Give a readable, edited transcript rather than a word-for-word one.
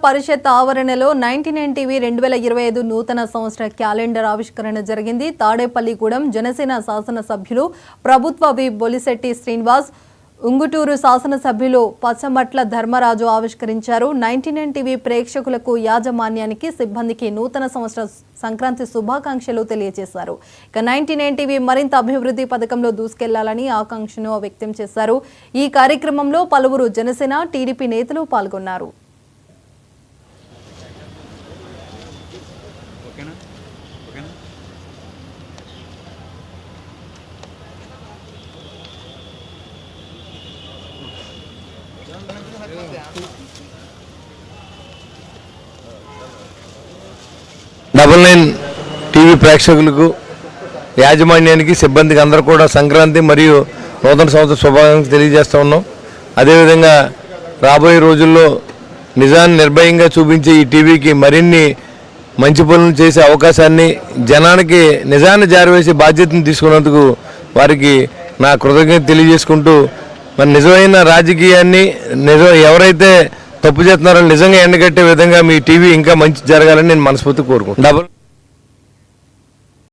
పరిషత్ ఆవరణలో 99 టీవీ 2025 నూతన సంవత్సర క్యాలెండర్ ఆవిష్కరణ జరిగింది. తాడేపల్లిగూడెం జనసేన శాసనసభ్యులు ప్రభుత్వ విప్ బొలిశెట్టి శ్రీనివాస్, ఉంగుటూరు శాసనసభ్యులు పచ్చమట్ల ధర్మరాజు ఆవిష్కరించారు. 99 టీవీ ప్రేక్షకులకు, యాజమాన్యానికి, సిబ్బందికి నూతన సంవత్సర సంక్రాంతి శుభాకాంక్షలు తెలియజేశారు. ఇక 99 టీవీ మరింత అభివృద్ధి పథకంలో దూసుకెళ్లాలని ఆకాంక్షను వ్యక్తం చేశారు. ఈ కార్యక్రమంలో పలువురు జనసేన, టీడీపీ నేతలు పాల్గొన్నారు. డబల్ నైన్ టీవీ ప్రేక్షకులకు, యాజమాన్యానికి, సిబ్బందికి అందరూ కూడా సంక్రాంతి మరియు నూతన సంవత్సర శుభాకాంక్షలు తెలియజేస్తూ ఉన్నాం. అదేవిధంగా రాబోయే రోజుల్లో నిజాన్ని నిర్భయంగా చూపించే ఈ టీవీకి మరిన్ని మంచి పనులు చేసే అవకాశాన్ని, జనానికి నిజాన్ని జారవేసే బాధ్యతను తీసుకున్నందుకు వారికి నా కృతజ్ఞత తెలియజేసుకుంటూ, మరి నిజమైన రాజకీయాన్ని ఎవరైతే తప్పు చేస్తున్నారో నిజంగా ఎండగట్టే విధంగా మీ టీవీ ఇంకా మంచి జరగాలని నేను మనస్ఫూర్తి కోరుకుంటున్నాను.